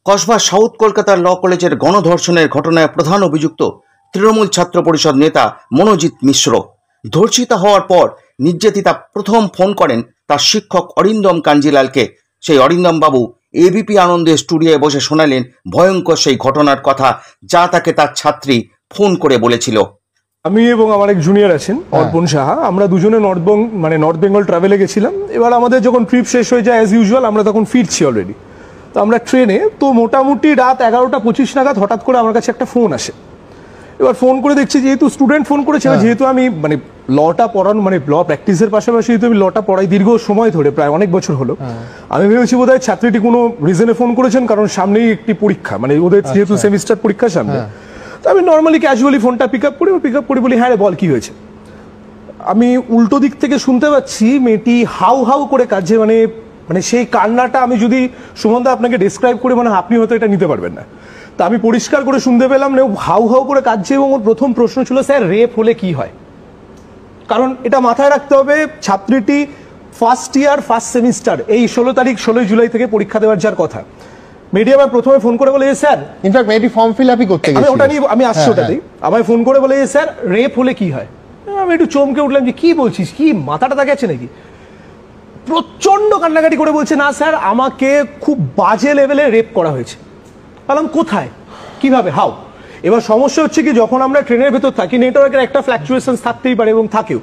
Kasba south কলকাতার ল কলেজের গণধর্ষণের ঘটনায় প্রধান অভিযুক্ত তৃণমূল ছাত্র পরিষদ নেতা মনোজিৎ মিশ্র ধর্ষিতা হওয়ার পর নির্যাতিতা প্রথম ফোন করেন তার শিক্ষক অরিন্দম কাঞ্জিলালকে। সেই অরিন্দম বাবু এবিপি আনন্দের স্টুডিওয়ে বসে শোনালেন ভয়ঙ্কর সেই ঘটনার কথা, যা তাকে তার ছাত্রী ফোন করে বলেছিল। আমি এবং আমার এক জুনিয়র আছেন অর্পণ সাহা, আমরা দুজনে নর্থ বেঙ্গল ট্রাভেলে গেছিলাম। এবার আমাদের যখন ট্রিপ শেষ হয়ে যায় অ্যাজ ইউজুয়াল, আমরা তখন ফিরছি অলরেডি। তো আমরা ট্রেনে, তো মোটামুটি রাত 11:25 নাগাদ হঠাৎ করে আমার কাছে একটা ফোন আসে। এবার ফোন করে দেখছি, যেহেতু স্টুডেন্ট ফোন করেছে, যেহেতু আমি লটা পড়ানো ল প্র্যাকটিসের পাশাপাশি যেহেতু আমি লটা পড়াই দীর্ঘ সময় ধরে, প্রায় অনেক বছর হলো, আমি ভেবেছি বোধহয় ছাত্রীটি কোনো রিজনে ফোন করেছেন, কারণ সামনেই একটি পরীক্ষা, ওদের যেহেতু সেমিস্টার পরীক্ষা সামনে। তো আমি নর্মালি ক্যাজুয়ালি ফোনটা পিক আপ করি, বলি হ্যাঁ রে বল কি হয়েছে। আমি উল্টো দিক থেকে শুনতে পাচ্ছি মেয়েটি হাউ হাউ করে কাঁদছে। সেই কান্নাটা আমি যদি সুমনদা আপনাকে ডেসক্রাইব করে, আপনি হয়তো এটা নিতে পারবেন না। তা আমি পরিষ্কার করে শুনতে পেলাম ও হাউ হাউ করে কাঁদছে, এবং ওর প্রথম প্রশ্ন ছিল, স্যার রেপ হলে কি হয়? কারণ এটা মাথায় রাখতে হবে, ছাত্রীটি ফার্স্ট ইয়ার ফার্স্ট সেমিস্টার, এই 16 জুলাই থেকে পরীক্ষা দেওয়ার যার কথা। মেয়েটি আমায় প্রথমে ফোন করে বলে, স্যার, ইনফ্যাক্ট মেয়েটি ফর্ম ফিল আপই করতে গেছে, ওটা নিয়ে আমি আসছি ওটাতেই। আমায় ফোন করে বলে, স্যার রেপ হলে কি হয়? আমি একটু চমকে উঠলাম যে কি বলছিস, কি মাথাটা তাকে আছে নাকি? প্রচন্ড কান্নাকাটি করে বলছে, না স্যার আমাকে খুব বাজে লেভেলে রেপ করা হয়েছে। বললাম কোথায়, কিভাবে, হাউ? এবার সমস্যা হচ্ছে কি, যখন আমরা ট্রেনের ভেতর থাকি, নেটওয়ার্কের একটা ফ্ল্যাকচুয়েশন থাকতেই পারে এবং থাকেও,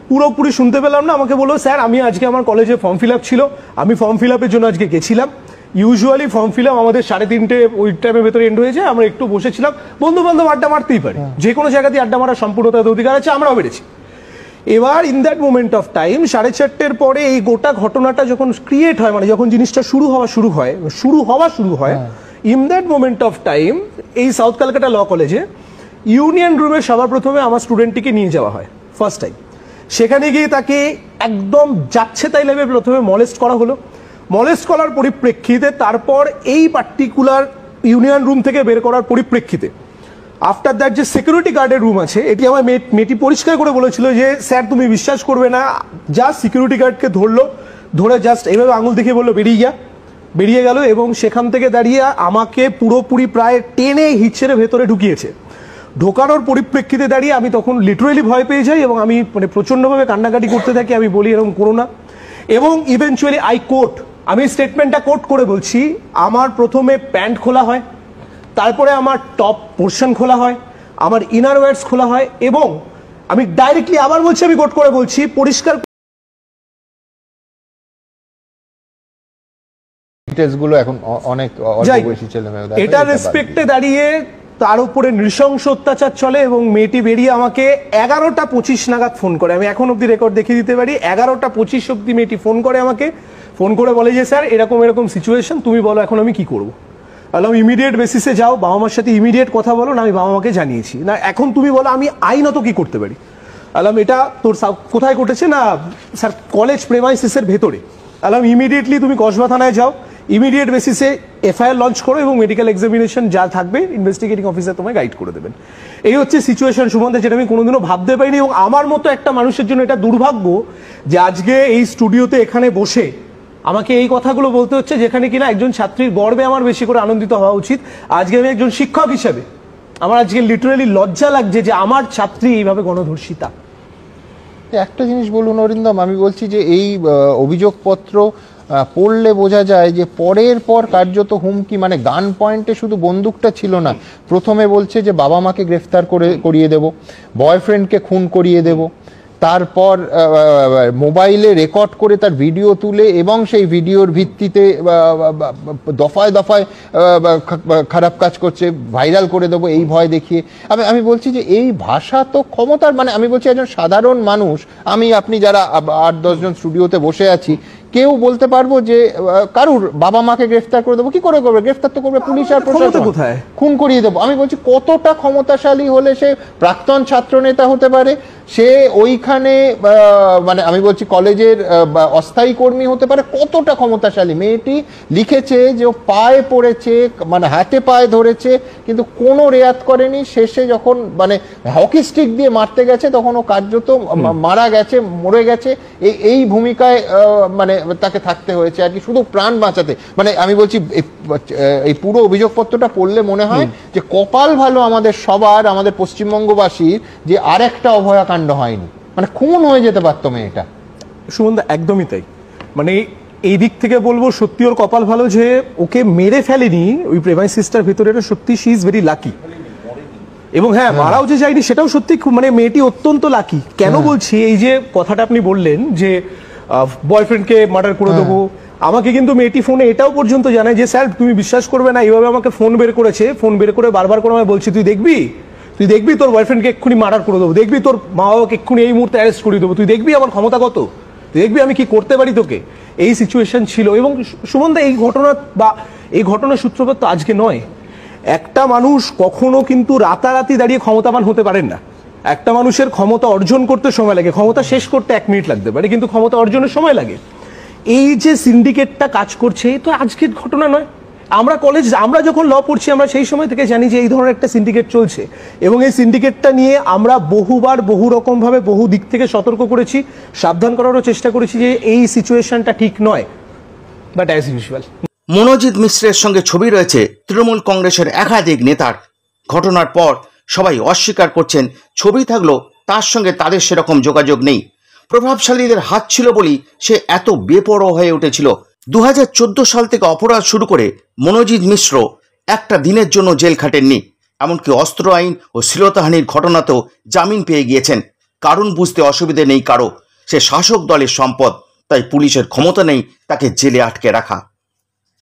পুরোপুরি শুনতে পেলাম না। আমাকে বললো, স্যার আমি আজকে আমার কলেজে ফর্ম ফিল আপ ছিল, আমি ফর্ম ফিল আপের জন্য আজকে গেছিলাম। ইউজুয়ালি ফর্ম ফিল আপ আমাদের 3:30 ওই টাইমের ভেতরে এন্ড হয়ে যায়। আমরা একটু বসেছিলাম, বন্ধু বান্ধব আড্ডা মারতেই পারে, যে কোনো জায়গাতেই আড্ডা মারার সম্পূর্ণ তাদের অধিকার আছে, আমরাও বেড়েছি। এবার in that moment of time 4:30 পরে এই গোটা ঘটনাটা যখন ক্রিয়েট হয়, যখন জিনিসটা শুরু হয়, in that moment of time এই সাউথ কলকাতা ল কলেজে ইউনিয়ন রুমে সবার প্রথমে আমার স্টুডেন্টটিকে নিয়ে যাওয়া হয় ফার্স্ট টাইম। সেখানে গিয়ে তাকে একদম যাচ্ছে তাই লেভেলে প্রথমে মলেস্ট করা হলো। মলেস্ট করার পরিপ্রেক্ষিতে তারপর এই পার্টিকুলার ইউনিয়ন রুম থেকে বের করার পরিপ্রেক্ষিতে আফটার দ্যাট যে সিকিউরিটি গার্ডের রুম আছে, এটি আমার মেয়েটি পরিষ্কার করে বলেছিল যে, স্যার তুমি বিশ্বাস করবে না, জাস্ট সিকিউরিটি গার্ডকে ধরে জাস্ট এইভাবে আঙুল দেখিয়ে বললো বেরিয়ে গেল, এবং সেখান থেকে দাঁড়িয়ে আমাকে পুরোপুরি প্রায় টেনে হিচড়ে ভেতরে ঢুকিয়েছে। ঢোকানোর পরিপ্রেক্ষিতে দাঁড়িয়ে আমি তখন লিটারেলি ভয় পেয়ে যাই, এবং আমি প্রচন্ডভাবে কান্নাকাটি করতে থাকি। আমি বলি এরকম করো না, এবং ইভেনচুয়ালি আমি স্টেটমেন্টটা কোট করে বলছি, আমার প্রথমে প্যান্ট খোলা হয়, তারপরে আমার টপ পোর্শন খোলা হয়, আমার ইনার ওয়্যার্স খোলা হয়, এবং আমি ডাইরেক্টলি আবার বলছি, আমি কোট করে বলছি, পরিষ্কার ডিটেইলসগুলো এখন অনেক অল্প বয়সী ছেলেমেয়েরা এটা রেসপেক্টে দাঁড়িয়ে তার উপরে নৃশংস অত্যাচার চলে, এবং মেয়েটি বেরিয়ে আমাকে 11:25 নাগাদ ফোন করে। আমি এখন অব্দি রেকর্ড দেখিয়ে দিতে পারি, 11:25 অব্দি মেয়েটি ফোন করে আমাকে, ফোন করে বলে যে, স্যার এরকম সিচুয়েশন, তুমি বলো এখন আমি কি করবো। বললাম ইমিডিয়েট বেসিসে যাও, বাবা মার সাথে ইমিডিয়েট কথা বলো। না আমি বাবা মাকে জানিয়েছি। না এখন তুমি বলো আমি আইনত কি করতে পারি। বললাম এটা তোর কোথায় ঘটেছে? না স্যার কলেজ প্রেমাইসিসের ভেতরে। বললাম ইমিডিয়েটলি তুমি কসবা থানায় যাও, ইমিডিয়েট বেসিসে এফআইআর লঞ্চ করো, এবং মেডিকেল এক্সামিনেশন যা থাকবে ইনভেস্টিগেটিং অফিসার তোমায় গাইড করে দেবেন। এই হচ্ছে সিচুয়েশন সুমন, যেটা আমি কোনোদিনও ভাবতে পারিনি। এবং আমার মতো একটা মানুষের জন্য এটা দুর্ভাগ্য যে আজকে এই স্টুডিওতে এখানে বসে আমাকে এই কথাগুলো বলতে হচ্ছে, যেখানে কিনা একজন ছাত্রীর গর্বে আমার বেশি করে আনন্দিত হওয়া উচিত। আজকে আমি একজন শিক্ষক হিসেবে আমার আজকে লিটারালি লজ্জা লাগছে যে আমার ছাত্রী এইভাবে গণধর্ষিতা। একটা জিনিস বলুন অরিন্দম, আমি বলছি যে এই অভিযোগপত্র পড়লে বোঝা যায় যে পরের পর কার্যত হুমকি, গান পয়েন্টে শুধু বন্দুকটা ছিল না, প্রথমে বলছে যে বাবা মাকে গ্রেফতার করিয়ে দেব, বয়ফ্রেন্ডকে খুন করিয়ে দেব, তারপর মোবাইলে রেকর্ড করে তার ভিডিও তুলে এবং সেই ভিডিওর ভিত্তিতে দফায় দফায় খারাপ কাজ করছে, ভাইরাল করে দেবো এই ভয় দেখিয়ে। আমি বলছি যে এই ভাষা তো ক্ষমতার, আমি বলছি একজন সাধারণ মানুষ, আপনি যারা 8-10 জন স্টুডিওতে বসে আছি, কেউ বলতে পারবো যে কারুর বাবা মাকে গ্রেফতার করে দেবো? কি করে করবে? গ্রেফতার তো করবে পুলিশ আর প্রশাসন, খুন করিয়ে দেবো। আমি বলছি কতটা ক্ষমতাশালী হলে সে প্রাক্তন ছাত্র নেতা হতে পারে, সে ওইখানে মানে আমি বলছি কলেজের অস্থায়ী কর্মী হতে পারে, কতটা ক্ষমতাশালী। মেয়েটি লিখেছে যে ও পায়ে পড়েছে, মানে হাতে পায়ে ধরেছে, কিন্তু কোনো রেয়াত করেনি। শেষে যখন মানে হকি স্টিক দিয়ে মারতে গেছে তখন ও কার্যত মারা গেছে, মরে গেছে। এই ভূমিকায় মানে তাকে থাকতে হয়েছে আর কি, শুধু প্রাণ বাঁচাতে। মানে আমি বলছি এই পুরো অভিযোগপত্রটা পড়লে মনে হয় যে কপাল ভালো আমাদের সবার, আমাদের পশ্চিমবঙ্গবাসীর, যে আর একটা অভয়াকাণ্ড হয়নি। মানে খুন হয়ে যেতে পারতো মেয়েটা। সুমনদা একদমই তাই। মানে এই দিক থেকে বলবো সত্যি ওর কপাল ভালো যে ওকে মেরে ফেলেনি ওই প্রেমাইসিসটার ভিতরে, এটা সত্যি শি ইজ ভেরি লাকি। এবং হ্যাঁ, মারাও যে যায়নি সেটাও সত্যি খুব, মানে মেয়েটি অত্যন্ত লাকি। কেন বলছি, এই যে কথাটা আপনি বললেন যে বয়ফ্রেন্ডকে মার্ডার করে দেবো, আমাকে কিন্তু মেয়েটি ফোনে এটাও পর্যন্ত জানায় যে স্যার তুমি বিশ্বাস করবে না, এইভাবে আমাকে ফোন বের করেছে, ফোন বের করে বারবার করে আমায় বলছি তুই দেখবি তোর বয়ফ্রেন্ডকে এক্ষুনি মার্ডার করে দেবো, দেখবি তোর মা বাবাকে এক্ষুনি এই মুহূর্তে অ্যারেস্ট করে দেবো, তুই দেখবি আমার ক্ষমতা কত, তুই দেখবি আমি কি করতে পারি তোকে। এই সিচুয়েশন ছিল। এবং সুমনদা এই ঘটনার সূত্রপাত তো আজকে নয়। একটা মানুষ কখনো কিন্তু রাতারাতি দাঁড়িয়ে ক্ষমতাবান হতে পারেন না। একটা মানুষের ক্ষমতা অর্জন করতে সময় লাগে, ক্ষমতা শেষ করতে 1 মিনিট লাগতে পারে, কিন্তু ক্ষমতা অর্জনের সময় লাগে। এই যে সিন্ডিকেটটা কাজ করছে, এই তো আজকের ঘটনা নয়। আমরা যখন ল পড়ছি আমরা সেই সময় থেকে জানি যে এই ধরনের একটা সিন্ডিকেট চলছে, এবং এই সিন্ডিকেটটা নিয়ে আমরা বহুবার বহু রকম ভাবে বহু দিক থেকে সতর্ক করেছি, সাবধান করারও চেষ্টা করেছি যে এই সিচুয়েশনটা ঠিক নয়। বাট অ্যাজ ইউজুয়াল মনোজিৎ মিশ্রের সঙ্গে ছবি রয়েছে তৃণমূল কংগ্রেসের একাধিক নেতার। ঘটনার পর সবাই অস্বীকার করছেন ছবি থাকলেও তার সঙ্গে তাদের সেরকম যোগাযোগ নেই। প্রভাবশালীদের হাত ছিল বলেই সে এত বেপরোয়া হয়ে উঠেছিল। 2014 সাল থেকে অপরাধ শুরু করে মনোজিৎ মিশ্র একটা দিনের জন্য জেল খাটেননি। এমনকি অস্ত্র আইন ও শ্লীলতাহানির ঘটনাতেও জামিন পেয়ে গিয়েছেন। কারণ বুঝতে অসুবিধে নেই কারো, সে শাসক দলের সম্পদ, তাই পুলিশের ক্ষমতা নেই তাকে জেলে আটকে রাখা।